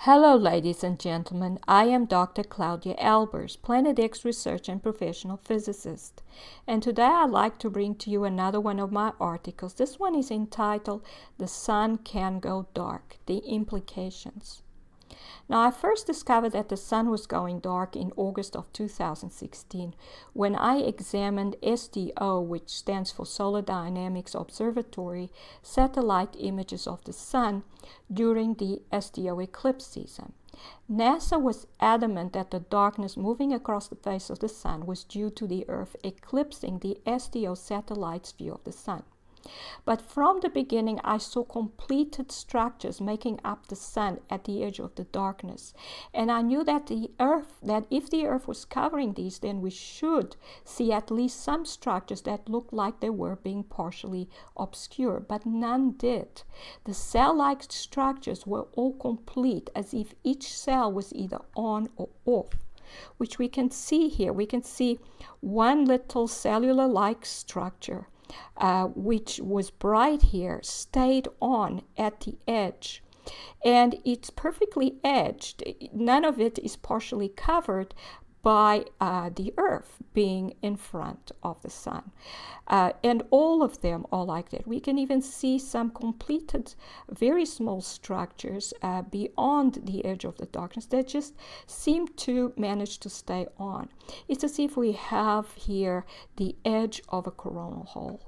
Hello, ladies and gentlemen. I am Dr. Claudia Albers, Planet X research and professional physicist. And today I'd like to bring to you another one of my articles. This one is entitled, "The Sun Can Go Dark, The Implications." Now, I first discovered that the sun was going dark in August of 2016 when I examined SDO, which stands for Solar Dynamics Observatory, satellite images of the sun during the SDO eclipse season. NASA was adamant that the darkness moving across the face of the sun was due to the Earth eclipsing the SDO satellite's view of the sun. But from the beginning, I saw completed structures making up the sun at the edge of the darkness. And I knew that if the Earth was covering these, then we should see at least some structures that looked like they were being partially obscured, but none did. The cell-like structures were all complete, as if each cell was either on or off, which we can see here. We can see one little cellular-like structure, which was bright here, stayed on at the edge. And it's perfectly edged. None of it is partially covered by the Earth being in front of the sun. And all of them are like that. We can even see some completed, very small structures beyond the edge of the darkness that just seem to manage to stay on. It's as if we have here the edge of a coronal hole.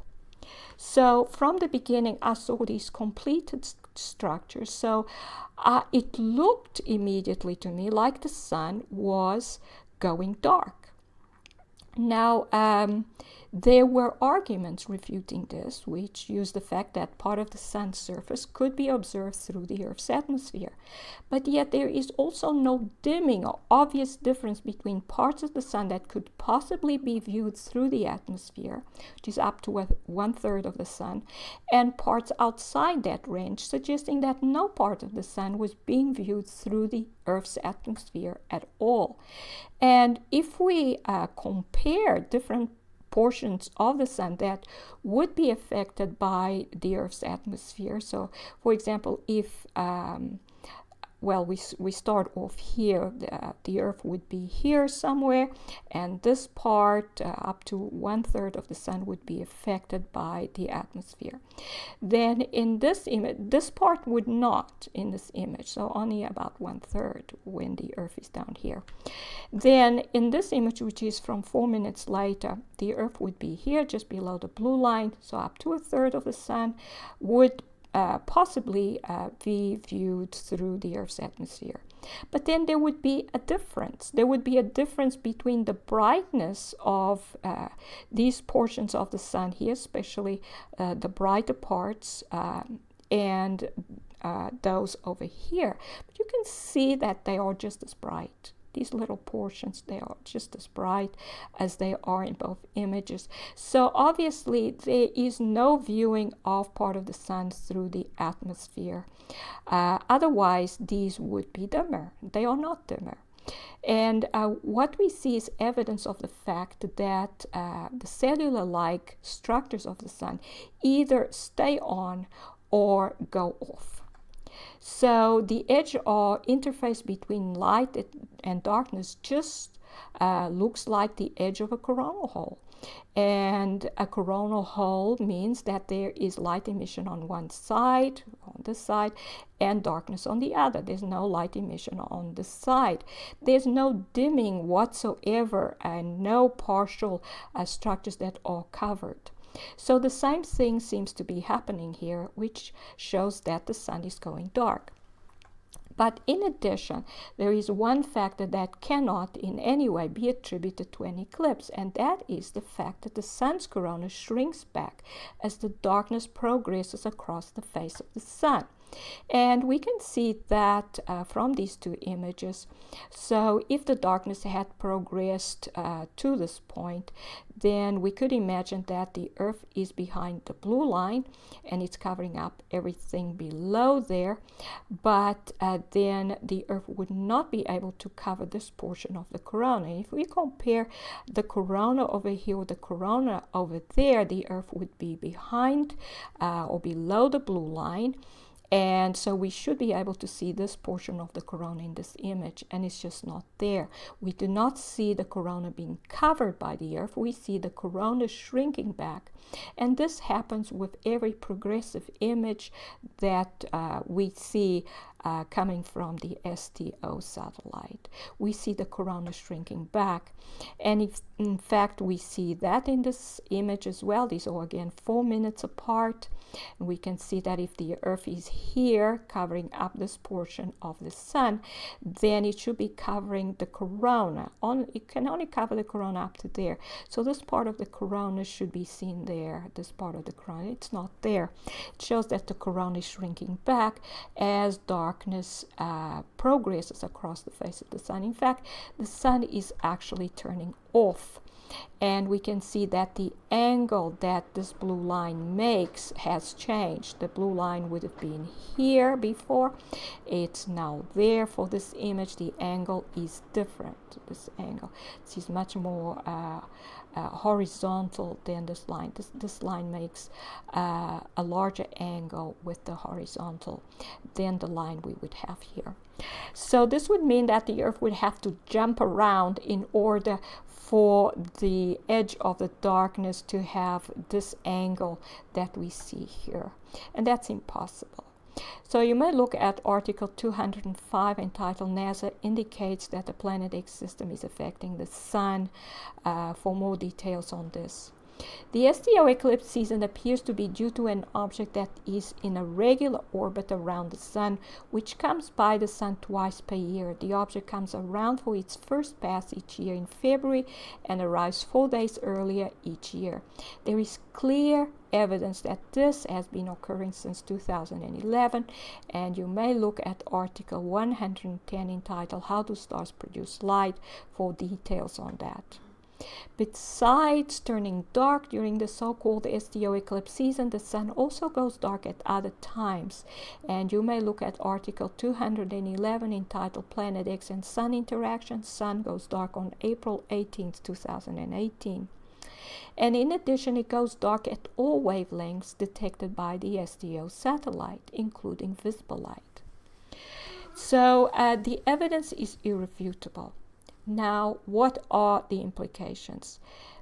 So from the beginning, I saw these completed structures. So it looked immediately to me like the sun was going dark. Now, there were arguments refuting this, which used the fact that part of the sun's surface could be observed through the Earth's atmosphere. But yet there is also no dimming or obvious difference between parts of the sun that could possibly be viewed through the atmosphere, which is up to 1/3 of the sun, and parts outside that range, suggesting that no part of the sun was being viewed through the Earth's atmosphere at all. And if we compare different portions of the sun that would be affected by the Earth's atmosphere. So, for example, if we start off here, the Earth would be here somewhere, and this part, up to 1/3 of the sun, would be affected by the atmosphere. Then in this image, this part would not in this image, so only about 1/3 when the Earth is down here. Then in this image, which is from 4 minutes later, the Earth would be here just below the blue line, so up to 1/3 of the sun would possibly be viewed through the Earth's atmosphere. But then there would be a difference. There would be a difference between the brightness of these portions of the sun here, especially the brighter parts, and those over here. But you can see that they are just as bright. These little portions, they are just as bright as they are in both images. So obviously there is no viewing of part of the sun through the atmosphere. Otherwise, these would be dimmer. They are not dimmer. And what we see is evidence of the fact that the cellular-like structures of the sun either stay on or go off. So the edge or interface between light and darkness just looks like the edge of a coronal hole. And a coronal hole means that there is light emission on one side, on this side, and darkness on the other. There's no light emission on this side. There's no dimming whatsoever, and no partial structures that are covered. So the same thing seems to be happening here, which shows that the sun is going dark. But in addition, there is one factor that cannot in any way be attributed to an eclipse, and that is the fact that the sun's corona shrinks back as the darkness progresses across the face of the sun. And we can see that from these two images. So if the darkness had progressed to this point, then we could imagine that the Earth is behind the blue line and it's covering up everything below there. But then the Earth would not be able to cover this portion of the corona. If we compare the corona over here with the corona over there, the Earth would be behind or below the blue line. And so we should be able to see this portion of the corona in this image, and it's just not there. We do not see the corona being covered by the Earth. We see the corona shrinking back. And this happens with every progressive image that we see coming from the STO satellite. We see the corona shrinking back. And if, in fact, we see that in this image as well. These are again 4 minutes apart. And we can see that if the Earth is here covering up this portion of the sun, then it should be covering the corona. It can only cover the corona up to there. So this part of the corona should be seen there. This part of the corona, it's not there. It shows that the corona is shrinking back as darkness progresses across the face of the sun. In fact, the sun is actually turning off. And we can see that the angle that this blue line makes has changed. The blue line would have been here before. It's now there for this image. The angle is different. This angle, this is much more horizontal than this line. This line makes a larger angle with the horizontal than the line we would have here. So this would mean that the Earth would have to jump around in order for the edge of the darkness to have this angle that we see here. And that's impossible. So you may look at Article 205 entitled NASA indicates that the Planet X system is affecting the sun for more details on this. The STO eclipse season appears to be due to an object that is in a regular orbit around the sun, which comes by the sun twice per year. The object comes around for its first pass each year in February and arrives 4 days earlier each year. There is clear evidence that this has been occurring since 2011, and you may look at Article 110 entitled How Do Stars Produce Light for details on that. Besides turning dark during the so-called STO eclipse season, the sun also goes dark at other times. And you may look at Article 211 entitled Planet X and Sun Interaction. Sun goes dark on April 18th, 2018. And in addition, it goes dark at all wavelengths detected by the STO satellite, including visible light. So the evidence is irrefutable. Now, what are the implications?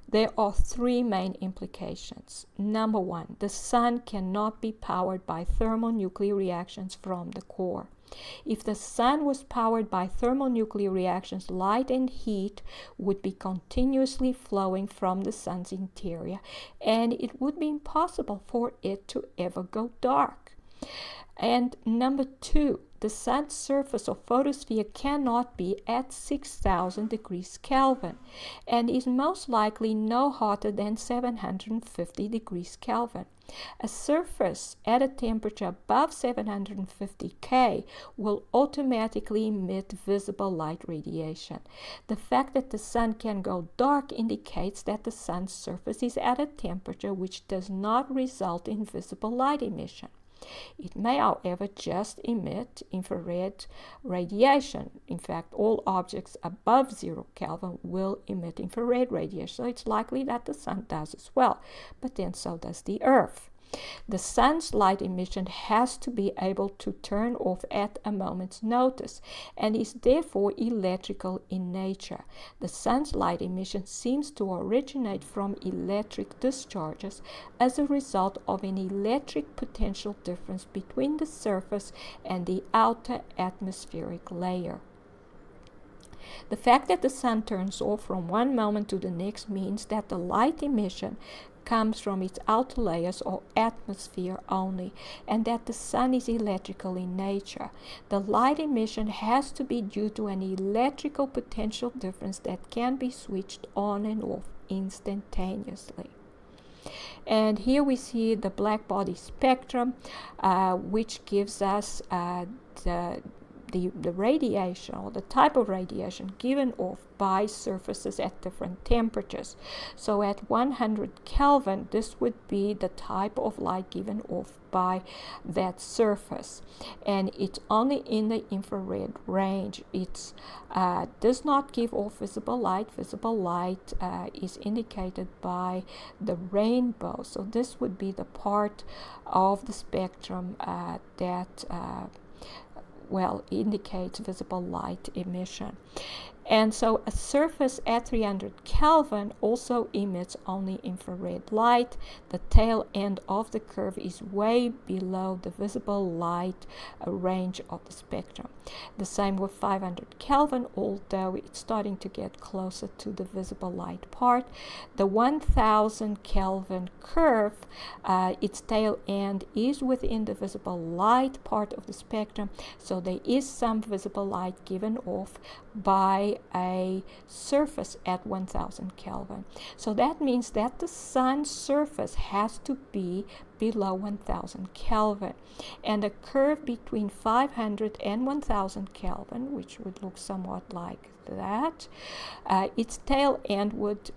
There are 3 main implications. Number 1, the sun cannot be powered by thermonuclear reactions from the core. If the sun was powered by thermonuclear reactions, light and heat would be continuously flowing from the sun's interior, and it would be impossible for it to ever go dark. And number 2, the sun's surface or photosphere cannot be at 6,000 degrees Kelvin and is most likely no hotter than 750 degrees Kelvin. A surface at a temperature above 750 K will automatically emit visible light radiation. The fact that the sun can go dark indicates that the sun's surface is at a temperature which does not result in visible light emission. It may, however, just emit infrared radiation. In fact, all objects above 0 Kelvin will emit infrared radiation, so it's likely that the sun does as well, but then so does the Earth. The sun's light emission has to be able to turn off at a moment's notice and is therefore electrical in nature. The sun's light emission seems to originate from electric discharges as a result of an electric potential difference between the surface and the outer atmospheric layer. The fact that the sun turns off from one moment to the next means that the light emission comes from its outer layers or atmosphere only, and that the sun is electrical in nature. The light emission has to be due to an electrical potential difference that can be switched on and off instantaneously. And here we see the black body spectrum, which gives us the the radiation or the type of radiation given off by surfaces at different temperatures. So at 100 Kelvin, this would be the type of light given off by that surface, and it's only in the infrared range. It does not give off visible light. Visible light is indicated by the rainbow. So this would be the part of the spectrum that indicates visible light emission. And so a surface at 300 Kelvin also emits only infrared light. The tail end of the curve is way below the visible light range of the spectrum. The same with 500 Kelvin, although it's starting to get closer to the visible light part. The 1000 Kelvin curve, its tail end is within the visible light part of the spectrum, so there is some visible light given off by a surface at 1000 Kelvin. So that means that the sun's surface has to be below 1000 Kelvin. And the curve between 500 and 1000 Kelvin, which would look somewhat like that, its tail end would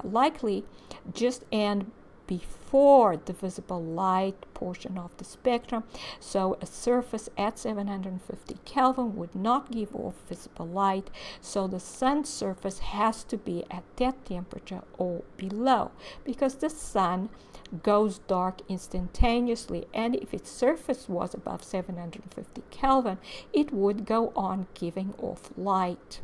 likely just end before the visible light portion of the spectrum. So a surface at 750 Kelvin would not give off visible light, so the sun's surface has to be at that temperature or below, because the sun goes dark instantaneously, and if its surface was above 750 Kelvin, it would go on giving off light.